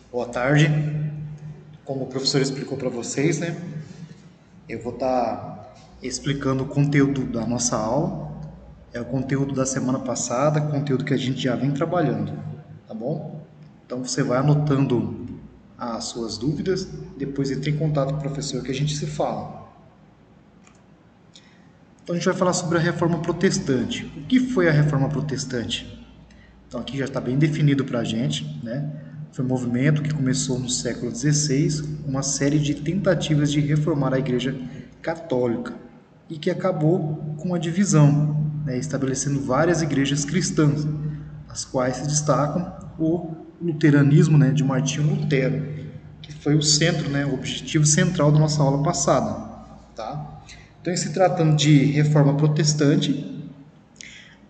Boa tarde. Como o professor explicou para vocês, né? Eu vou estar explicando o conteúdo da nossa aula. É o conteúdo da semana passada, conteúdo que a gente já vem trabalhando, tá bom? Então você vai anotando as suas dúvidas, depois entre em contato com o professor que a gente se fala. Então a gente vai falar sobre a Reforma Protestante. O que foi a Reforma Protestante? Então aqui já está bem definido para a gente, né? Foi um movimento que começou no século XVI, uma série de tentativas de reformar a Igreja Católica e que acabou com a divisão, né? Estabelecendo várias igrejas cristãs, as quais se destacam o luteranismo, né, de Martinho Lutero, que foi o centro, né, o objetivo central da nossa aula passada, tá? Então, em se tratando de reforma protestante,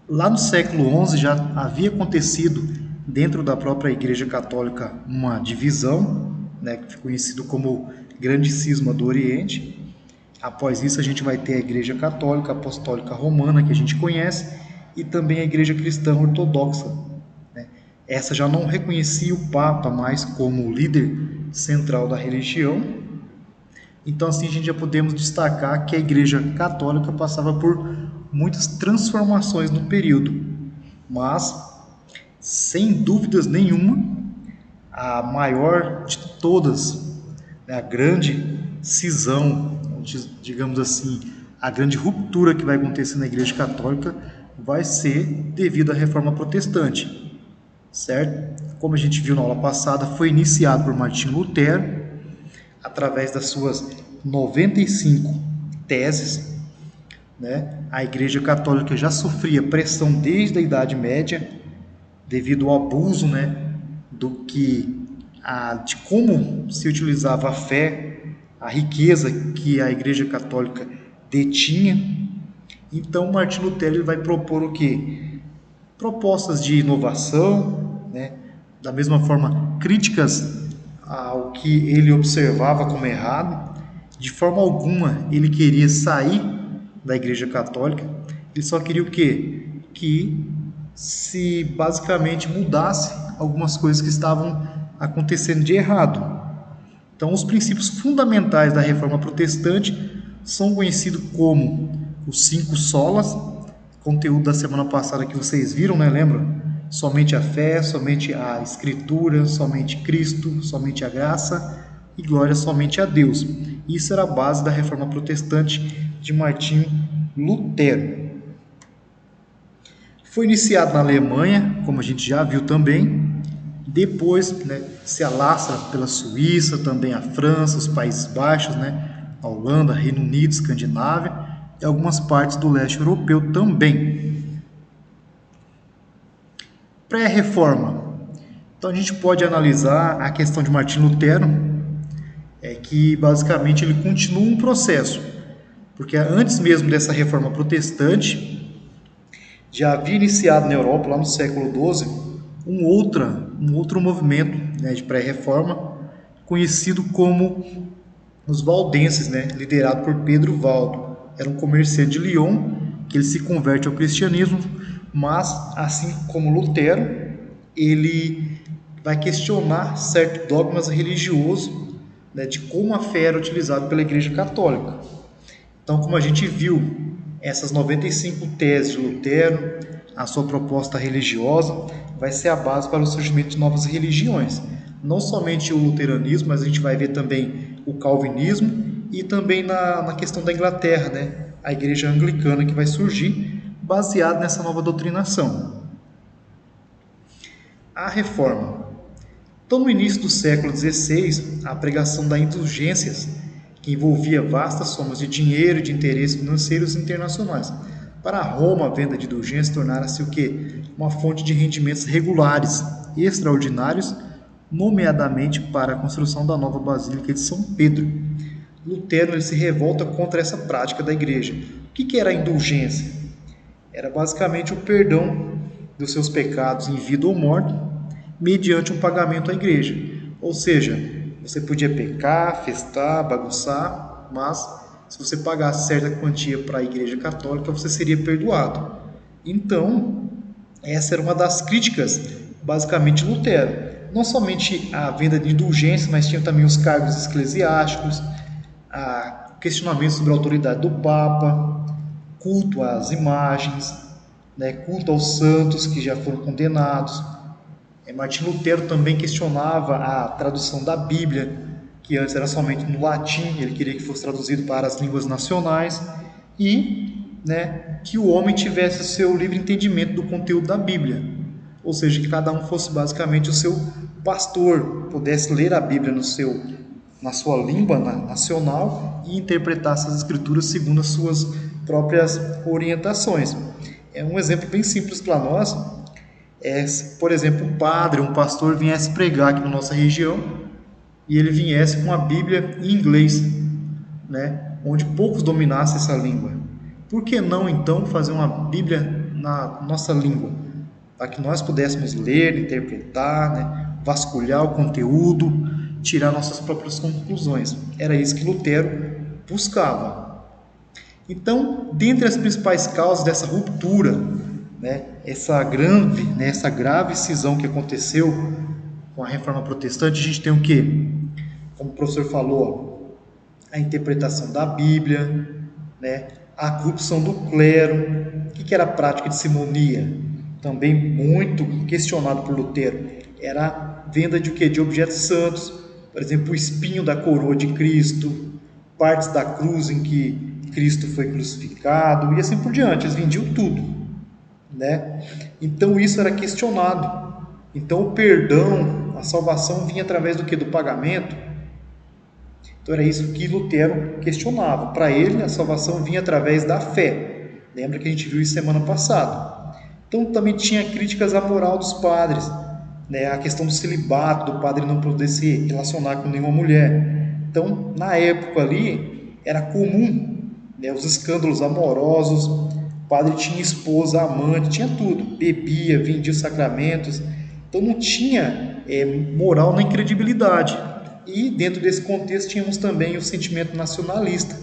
lá no século XI já havia acontecido dentro da própria Igreja Católica uma divisão, né, que ficou conhecido como Grande Cisma do Oriente. Após isso a gente vai ter a Igreja Católica Apostólica Romana, que a gente conhece, e também a Igreja Cristã Ortodoxa, né? Essa já não reconhecia o Papa mais como líder central da religião. Então, assim, a gente já podemos destacar que a Igreja Católica passava por muitas transformações no período, mas, sem dúvidas nenhuma, a maior de todas, né, a grande cisão, digamos assim, a grande ruptura que vai acontecer na Igreja Católica vai ser devido à Reforma Protestante, certo? Como a gente viu na aula passada, foi iniciado por Martinho Lutero, através das suas 95 teses, né? A Igreja Católica já sofria pressão desde a Idade Média, devido ao abuso, né, de como se utilizava a fé, a riqueza que a Igreja Católica detinha. Então, Martin Lutero ele vai propor o quê? Propostas de inovação, né? Da mesma forma, críticas ao que ele observava como errado. De forma alguma ele queria sair da Igreja Católica, ele só queria o quê? Que se basicamente mudasse algumas coisas que estavam acontecendo de errado. Então, os princípios fundamentais da Reforma Protestante são conhecidos como os 5 solas, conteúdo da semana passada que vocês viram, né? Lembra? Somente a fé, somente a Escritura, somente Cristo, somente a graça e glória somente a Deus. Isso era a base da Reforma Protestante de Martinho Lutero. Foi iniciado na Alemanha, como a gente já viu também. Depois, né, se alastra pela Suíça, também a França, os Países Baixos, né, a Holanda, Reino Unido, Escandinávia e algumas partes do leste europeu também. Pré-reforma. Então a gente pode analisar a questão de Martinho Lutero, que basicamente ele continua um processo, porque antes mesmo dessa reforma protestante, já havia iniciado na Europa, lá no século XII, um outro movimento, né, de pré-reforma, conhecido como os valdenses, né, liderado por Pedro Valdo. Era um comerciante de Lyon, que ele se converte ao cristianismo, mas, assim como Lutero, ele vai questionar certos dogmas religiosos, né, de como a fé era utilizada pela Igreja Católica. Então, como a gente viu, essas 95 teses de Lutero, a sua proposta religiosa, vai ser a base para o surgimento de novas religiões. Não somente o luteranismo, mas a gente vai ver também o calvinismo e também na questão da Inglaterra, né? A igreja anglicana que vai surgir baseada nessa nova doutrinação. A reforma. Então, no início do século XVI, a pregação das indulgências, que envolvia vastas somas de dinheiro e de interesses financeiros internacionais. Para Roma, a venda de indulgências tornara-se o quê? Uma fonte de rendimentos regulares e extraordinários, nomeadamente para a construção da nova Basílica de São Pedro. Lutero ele se revolta contra essa prática da igreja. O que era a indulgência? Era basicamente o perdão dos seus pecados em vida ou morte, mediante um pagamento à igreja. Ou seja, você podia pecar, festar, bagunçar, mas se você pagasse certa quantia para a igreja católica, você seria perdoado. Então, essa era uma das críticas, basicamente, de Lutero. não somente a venda de indulgências, mas tinha também os cargos eclesiásticos, questionamentos sobre a autoridade do Papa, culto às imagens, né, culto aos santos que já foram condenados. Martim Lutero também questionava a tradução da Bíblia, que antes era somente no latim, ele queria que fosse traduzido para as línguas nacionais, e que o homem tivesse o seu livre entendimento do conteúdo da Bíblia, ou seja, que cada um fosse basicamente o seu pastor, pudesse ler a Bíblia na sua língua nacional e interpretasse as escrituras segundo as suas próprias orientações. É um exemplo bem simples para nós. Por exemplo, um padre, um pastor viesse pregar aqui na nossa região e ele viesse com a Bíblia em inglês, onde poucos dominassem essa língua. Por que não, então, fazer uma Bíblia na nossa língua? Para que nós pudéssemos ler, interpretar, vasculhar o conteúdo, tirar nossas próprias conclusões. Era isso que Lutero buscava. Então, dentre as principais causas dessa ruptura, essa grave cisão que aconteceu com a Reforma Protestante, a gente tem o quê? Como o professor falou, a interpretação da Bíblia, a corrupção do clero. O que era a prática de simonia? Também muito questionado por Lutero. Era a venda de o quê? De objetos santos, por exemplo, o espinho da coroa de Cristo, partes da cruz em que Cristo foi crucificado e assim por diante. Eles vendiam tudo. Então isso era questionado. Então o perdão, a salvação vinha através do que? Do pagamento. Então era isso que Lutero questionava. Para ele a salvação vinha através da fé. Lembra que a gente viu isso semana passada. Então também tinha críticas à moral dos padres, a questão do celibato, do padre não poder se relacionar com nenhuma mulher. Então na época ali era comum os escândalos amorosos. O padre tinha esposa, amante, tinha tudo, bebia, vendia os sacramentos, então não tinha moral nem credibilidade. E dentro desse contexto tínhamos também o sentimento nacionalista.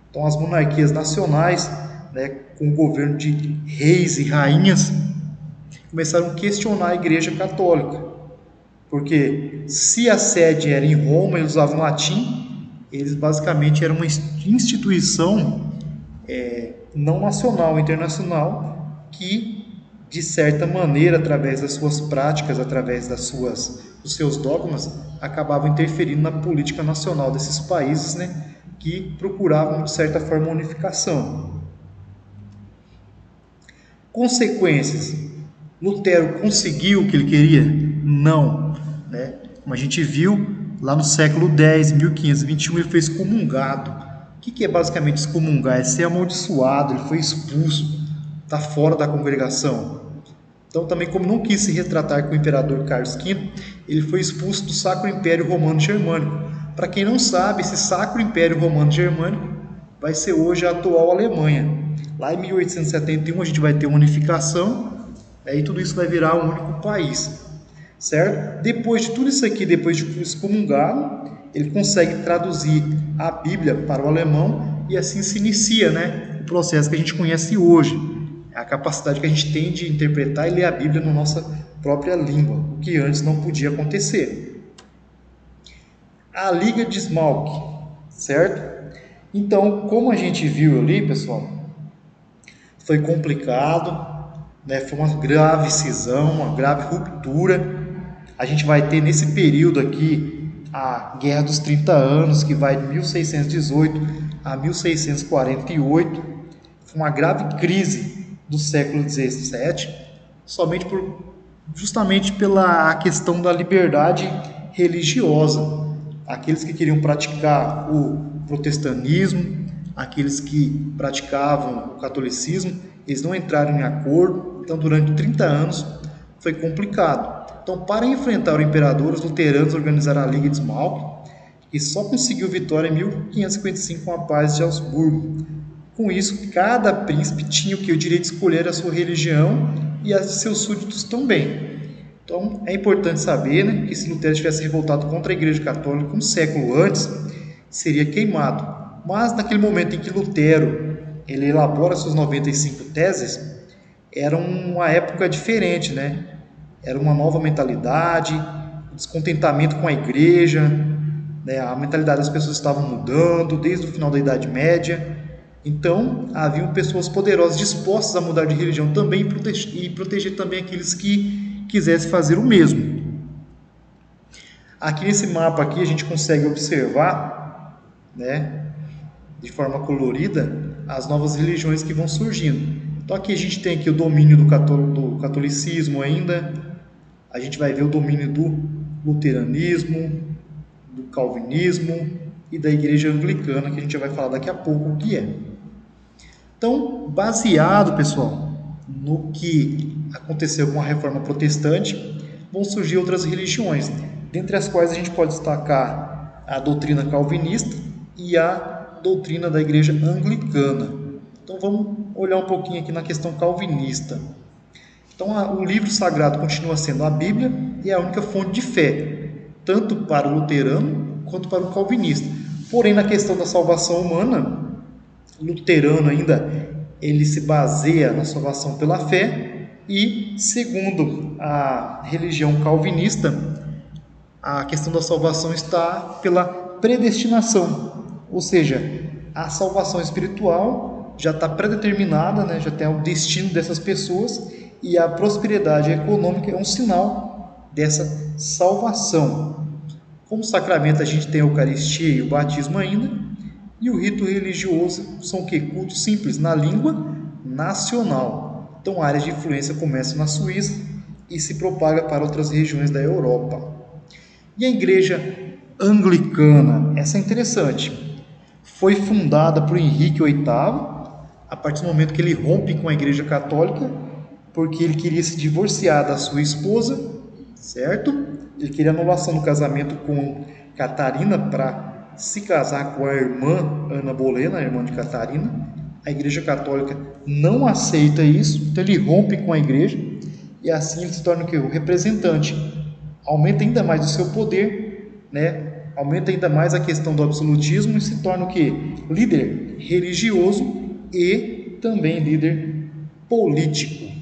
Então as monarquias nacionais, com o governo de reis e rainhas, começaram a questionar a Igreja Católica, porque se a sede era em Roma e eles usavam latim, eles basicamente eram uma instituição não nacional, internacional, que de certa maneira, através das suas práticas, através dos seus dogmas, acabavam interferindo na política nacional desses países, que procuravam de certa forma unificação. Consequências: Lutero conseguiu o que ele queria? Não, Como a gente viu lá no século X, 1521, ele foi excomungado. O que é basicamente excomungar? É ser amaldiçoado, ele foi expulso, está fora da congregação. Então também, como não quis se retratar com o imperador Carlos V, ele foi expulso do Sacro Império Romano Germânico. Para quem não sabe, esse Sacro Império Romano Germânico vai ser hoje a atual Alemanha. Lá em 1871 a gente vai ter uma unificação, e tudo isso vai virar um único país, certo? Depois de tudo isso aqui, depois de excomungado, ele consegue traduzir a Bíblia para o alemão e assim se inicia o processo que a gente conhece hoje, a capacidade que a gente tem de interpretar e ler a Bíblia na nossa própria língua, o que antes não podia acontecer. A Liga de Smalk, certo? Então, como a gente viu ali, pessoal, foi complicado, foi uma grave cisão, uma grave ruptura. A gente vai ter nesse período aqui a Guerra dos 30 Anos, que vai de 1618 a 1648. Foi uma grave crise do século XVII, justamente pela questão da liberdade religiosa. Aqueles que queriam praticar o protestantismo, aqueles que praticavam o catolicismo, eles não entraram em acordo. Então durante 30 anos foi complicado. Então, para enfrentar o imperador, os luteranos organizaram a Liga de Smalk, que só conseguiu vitória em 1555 com a paz de Augsburgo. Com isso, cada príncipe tinha o direito de escolher a sua religião e a de seus súditos também. Então, é importante saber que se Lutero tivesse revoltado contra a Igreja Católica um século antes, seria queimado. Mas naquele momento em que Lutero ele elabora suas 95 teses, era uma época diferente, Era uma nova mentalidade, descontentamento com a igreja, né? A mentalidade das pessoas estava mudando desde o final da Idade Média. Então, haviam pessoas poderosas dispostas a mudar de religião também e proteger também aqueles que quisessem fazer o mesmo. Aqui nesse mapa aqui a gente consegue observar, né, de forma colorida, as novas religiões que vão surgindo. Então aqui a gente tem aqui o domínio do catolicismo ainda, a gente vai ver o domínio do luteranismo, do calvinismo e da igreja anglicana, que a gente já vai falar daqui a pouco o que é. Então, baseado, pessoal, no que aconteceu com a reforma protestante, vão surgir outras religiões, dentre as quais a gente pode destacar a doutrina calvinista e a doutrina da igreja anglicana. Então vamos olhar um pouquinho aqui na questão calvinista. Então o livro sagrado continua sendo a Bíblia e é a única fonte de fé, tanto para o luterano quanto para o calvinista. Porém, na questão da salvação humana, o luterano ainda ele se baseia na salvação pela fé e, segundo a religião calvinista, a questão da salvação está pela predestinação, ou seja, a salvação espiritual já está predeterminada, né? Já tem o destino dessas pessoas e a prosperidade econômica é um sinal dessa salvação. Como sacramento a gente tem a Eucaristia e o batismo ainda, e o rito religioso são o quê? Cultos simples na língua nacional. Então a área de influência começa na Suíça e se propaga para outras regiões da Europa. E a igreja anglicana, essa é interessante, foi fundada por Henrique VIII, a partir do momento que ele rompe com a igreja católica, porque ele queria se divorciar da sua esposa, certo? Ele queria anulação do casamento com Catarina para se casar com a irmã Ana Bolena, a irmã de Catarina. A igreja católica não aceita isso, então ele rompe com a igreja e assim ele se torna o quê? O representante. Aumenta ainda mais o seu poder, né? Aumenta ainda mais a questão do absolutismo e se torna o quê? Líder religioso e também líder político.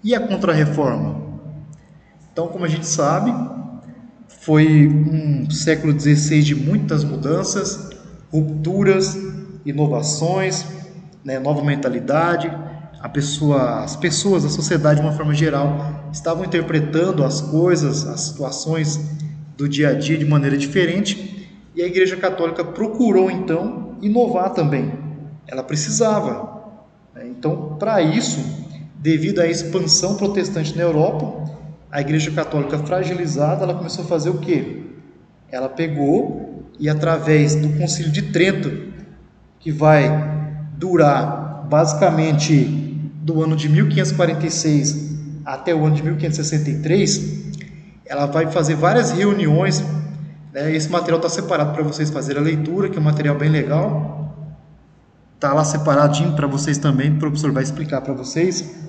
E a Contra-Reforma? Então, como a gente sabe, foi um século XVI de muitas mudanças, rupturas, inovações, né? Nova mentalidade. As pessoas, a sociedade de uma forma geral, estavam interpretando as coisas, as situações do dia a dia de maneira diferente, e a Igreja Católica procurou então inovar também. Ela precisava, né? Então, para isso, devido à expansão protestante na Europa, a Igreja Católica fragilizada, ela começou a fazer o quê? Ela pegou e através do Concílio de Trento, que vai durar basicamente do ano de 1546 até o ano de 1563, ela vai fazer várias reuniões, né? Esse material está separado para vocês fazerem a leitura, que é um material bem legal, está lá separadinho para vocês também, o professor vai explicar para vocês.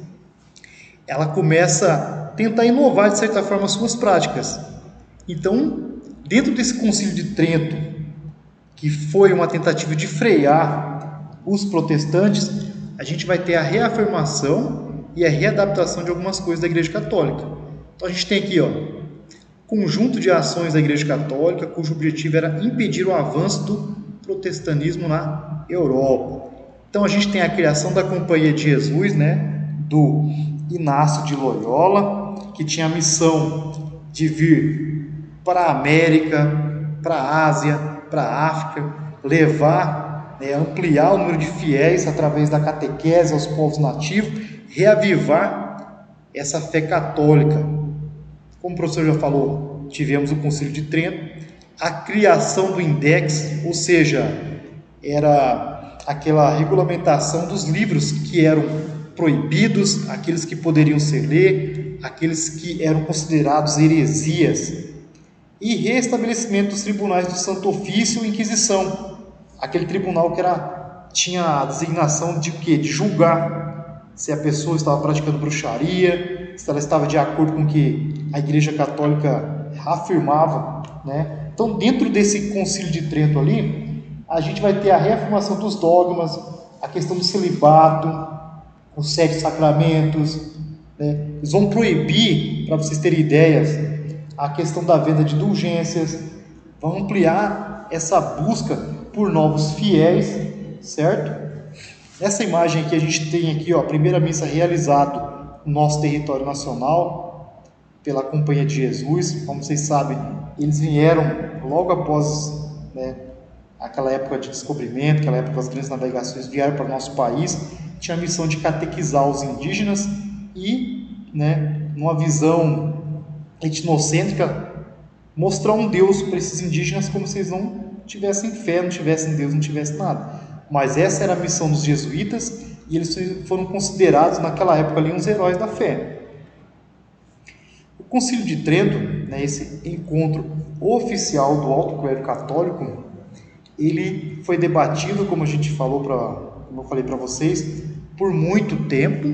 Ela começa a tentar inovar de certa forma as suas práticas. Então, dentro desse Concílio de Trento, que foi uma tentativa de frear os protestantes, a gente vai ter a reafirmação e a readaptação de algumas coisas da Igreja Católica. Então a gente tem aqui, conjunto de ações da Igreja Católica, cujo objetivo era impedir o avanço do protestantismo na Europa. Então a gente tem a criação da Companhia de Jesus, né, do Inácio de Loyola, que tinha a missão de vir para a América, para a Ásia, para a África, levar, ampliar o número de fiéis através da catequese aos povos nativos, reavivar essa fé católica. Como o professor já falou, tivemos o Concílio de Trento, a criação do Index, ou seja, era aquela regulamentação dos livros que eram proibidos, aqueles que poderiam ser lidos, aqueles que eram considerados heresias, e reestabelecimento dos tribunais do Santo Ofício e Inquisição, aquele tribunal que tinha a designação de quê? De julgar se a pessoa estava praticando bruxaria, se ela estava de acordo com o que a Igreja Católica afirmava, né? Então, dentro desse Concílio de Trento ali, a gente vai ter a reafirmação dos dogmas, a questão do celibato, os 7 sacramentos, né? Eles vão proibir, para vocês terem ideias, a questão da venda de indulgências, vão ampliar essa busca por novos fiéis, certo? Essa imagem aqui a gente tem aqui, ó, a primeira missa realizada no nosso território nacional pela Companhia de Jesus. Como vocês sabem, eles vieram logo após, né, aquela época de descobrimento, aquela época das grandes navegações, vieram para o nosso país, tinha a missão de catequizar os indígenas e, né, numa visão etnocêntrica, mostrar um Deus para esses indígenas como se eles não tivessem fé, não tivessem Deus, não tivessem nada. Mas essa era a missão dos jesuítas e eles foram considerados naquela época ali uns heróis da fé. O Concílio de Trento, né, esse encontro oficial do alto clero católico, ele foi debatido, como a gente falou, como eu falei para vocês, por muito tempo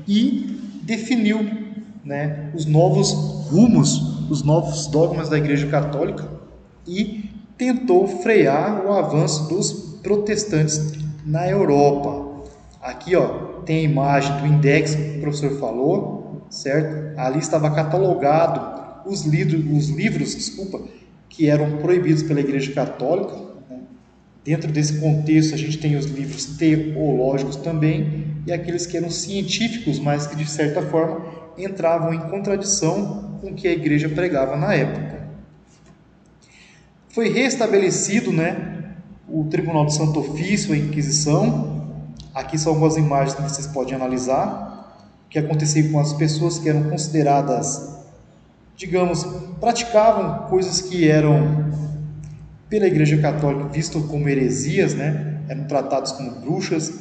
e definiu, né, os novos rumos, os novos dogmas da Igreja Católica e tentou frear o avanço dos protestantes na Europa. Aqui, ó, tem a imagem do index que o professor falou, certo? Ali estava catalogado os livros, que eram proibidos pela Igreja Católica. Dentro desse contexto, a gente tem os livros teológicos também e aqueles que eram científicos, mas que de certa forma entravam em contradição com o que a Igreja pregava na época. Foi restabelecido, né, o Tribunal do Santo Ofício, a Inquisição. Aqui são algumas imagens que vocês podem analisar, o que acontecia com as pessoas que eram consideradas, digamos, praticavam coisas que eram pela Igreja Católica vistas como heresias, né? Eram tratados como bruxas,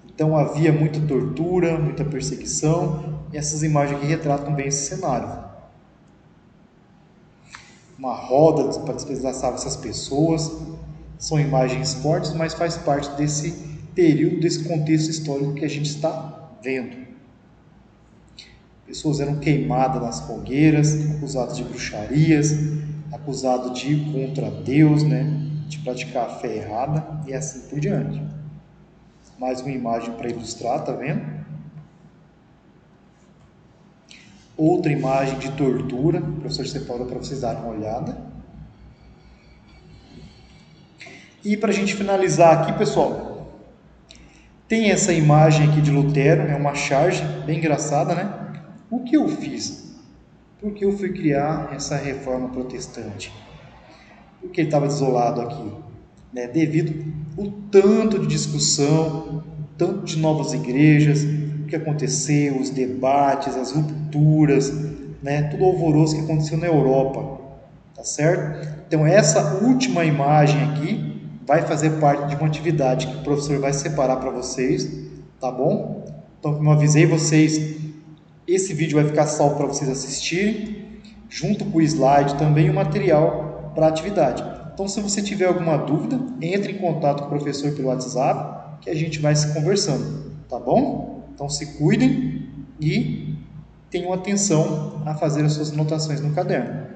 então havia muita tortura, muita perseguição, e essas imagens aqui retratam bem esse cenário. Uma roda para despedaçar essas pessoas, são imagens fortes, mas faz parte desse período, desse contexto histórico que a gente está vendo. Pessoas eram queimadas nas fogueiras, acusadas de bruxarias, acusadas de ir contra Deus, né, de praticar a fé errada e assim por diante. Mais uma imagem para ilustrar, tá vendo? Outra imagem de tortura, o professor separou para vocês darem uma olhada. E para a gente finalizar aqui, pessoal, tem essa imagem aqui de Lutero, é uma charge bem engraçada, né? O que eu fiz? Por que eu fui criar essa reforma protestante? Porque ele estava desolado aqui, né? Devido ao tanto de discussão, tanto de novas igrejas, o que aconteceu, os debates, as rupturas, né? Tudo o alvoroço que aconteceu na Europa, tá certo? Então essa última imagem aqui vai fazer parte de uma atividade que o professor vai separar para vocês, tá bom? Então, como eu avisei vocês, esse vídeo vai ficar salvo para vocês assistirem, junto com o slide também o material para a atividade. Então, se você tiver alguma dúvida, entre em contato com o professor pelo WhatsApp, que a gente vai se conversando, tá bom? Então, se cuidem e tenham atenção a fazer as suas anotações no caderno.